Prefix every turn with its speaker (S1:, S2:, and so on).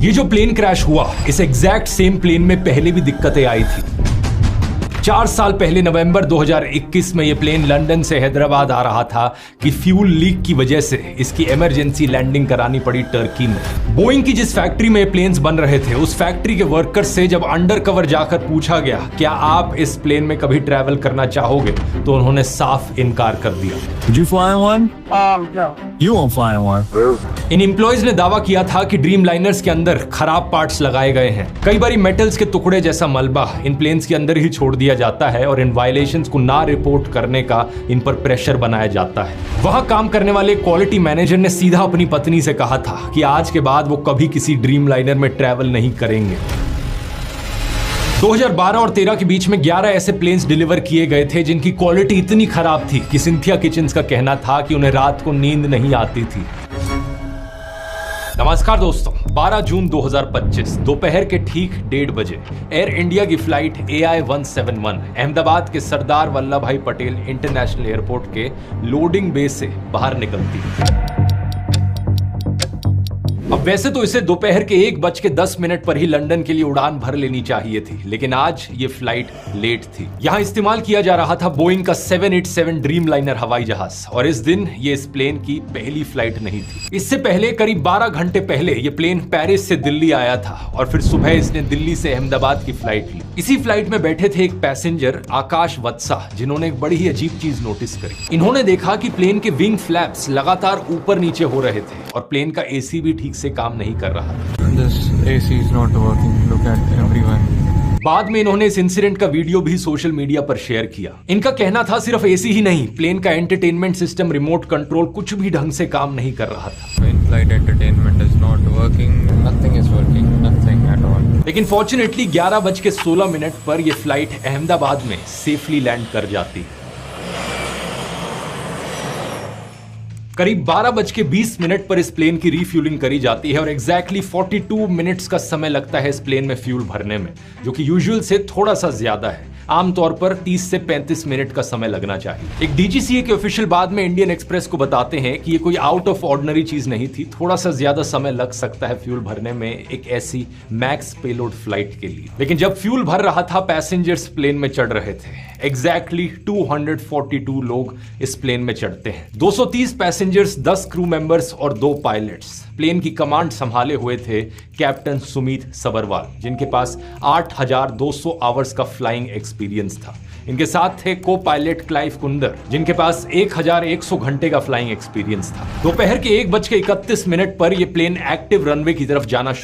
S1: ये जो plane crash हुआ, इस एग्जैक्ट सेम प्लेन में पहले भी दिक्कतें आई थी। 4 साल पहले नवंबर 2021 में यह प्लेन लंदन से हैदराबाद आ रहा था कि फ्यूल लीक की वजह से इसकी इमरजेंसी लैंडिंग करानी पड़ी टर्की में। बोइंग की जिस फैक्ट्री में प्लेन्स बन रहे थे, उस फैक्ट्री के वर्कर्स से जब अंडर कवर जाकर पूछा गया क्या आप इस प्लेन में कभी ट्रैवल करना चाहोगे, तो उन्होंने साफ इनकार कर दिया।
S2: Would you fly one?
S3: No.
S2: You won't fly one.
S1: In employees ने दावा किया था कि ड्रीम लाइनर्स के अंदर खराब पार्ट्स लगाए गए हैं। कई बार मेटल्स के टुकड़े जैसा मलबा इन प्लेन्स के अंदर ही छोड़ दिया जाता है और इन वायलेशंस को ना रिपोर्ट करने का इन पर प्रेशर बनाया जाता है। वहां काम करने वाले क्वालिटी मैनेजर ने सीधा अपनी पत्नी से कहा था कि आज के बाद वो कभी किसी ड्रीम लाइनर में ट्रैवल नहीं करेंगे। 2012 और 13 के बीच में 11 ऐसे प्लेन्स डिलीवर किए गए थे जिनकी क्वालिटी इतनी खराब थी कि सिंथिया किचन्स का कहना था कि उन्हें रात को नींद नहीं आती थी। नमस्कार दोस्तों, 12 जून 2025 दोपहर के ठीक 1:30 बजे एयर इंडिया की फ्लाइट AI-171 अहमदाबाद के सरदार वल्लभ भाई पटेल इंटरनेशनल एयरपोर्ट के लोडिंग बे से बाहर निकलती है। अब वैसे तो इसे दोपहर के 1:10 पर ही लंदन के लिए उड़ान भर लेनी चाहिए थी, लेकिन आज ये फ्लाइट लेट थी। यहां इस्तेमाल किया जा रहा था बोइंग का 787 ड्रीम लाइनर हवाई जहाज, और इस दिन ये इस प्लेन की पहली फ्लाइट नहीं थी। इससे पहले करीब 12 घंटे पहले ये प्लेन पेरिस से दिल्ली आया था और फिर सुबह इसने दिल्ली से अहमदाबाद की फ्लाइट ली। इसी फ्लाइट में बैठे थे एक पैसेंजर आकाश वत्सा, जिन्होंने एक बड़ी ही अजीब चीज नोटिस करी। इन्होंने देखा कि प्लेन के विंग फ्लैप्स लगातार ऊपर नीचे हो रहे थे और प्लेन का एसी भी ठीक से काम नहीं कर रहा था।
S2: This AC is not working. Look at everyone.
S1: बाद में इन्होंने इस इंसिडेंट का वीडियो भी सोशल मीडिया पर शेयर किया। इनका कहना था सिर्फ एसी ही नहीं, प्लेन का एंटरटेनमेंट सिस्टम, रिमोट कंट्रोल कुछ भी ढंग से काम नहीं कर रहा था।
S2: In-flight entertainment is not working. Nothing is working. Nothing at all.
S1: लेकिन फॉर्चुनेटली 11:16 पर यह फ्लाइट अहमदाबाद में सेफली लैंड कर जाती है। करीब 12:20 पर इस प्लेन की रीफ्यूलिंग करी जाती है और एग्जैक्टली 42 मिनट्स का समय लगता है इस प्लेन में फ्यूल भरने में, जो कि यूजुअल से थोड़ा सा ज्यादा है। आमतौर पर 30 से 35 मिनट का समय लगना चाहिए। एक डीजीसीए के ऑफिशियल बाद में इंडियन एक्सप्रेस को बताते हैं कि ये कोई आउट ऑफ ऑर्डिनरी चीज नहीं थी, थोड़ा सा ज्यादा समय लग सकता है फ्यूल भरने में एक ऐसी मैक्स पेलोड फ्लाइट के लिए। लेकिन जब फ्यूल भर रहा था, पैसेंजर्स प्लेन में चढ़ रहे थे। एग्जैक्टली 242 लोग इस प्लेन में चढ़ते हैं। 230 पैसेंजर्स, 10 क्रू मेंबर्स और 2 पायलट्स। प्लेन की कमांड संभाले हुए थे कैप्टन सुमित सबरवाल, जिनके पास 8200 आवर्स का फ्लाइंग एक्सपीरियंस था। इनके साथ थे को पायलट क्लाइव कुंदर, जिनके पास 1100 घंटे का फ्लाइंग एक्सपीरियंस था। दोपहर के 1:31 पर यह प्लेन एक्टिव रनवे की तरफ जाना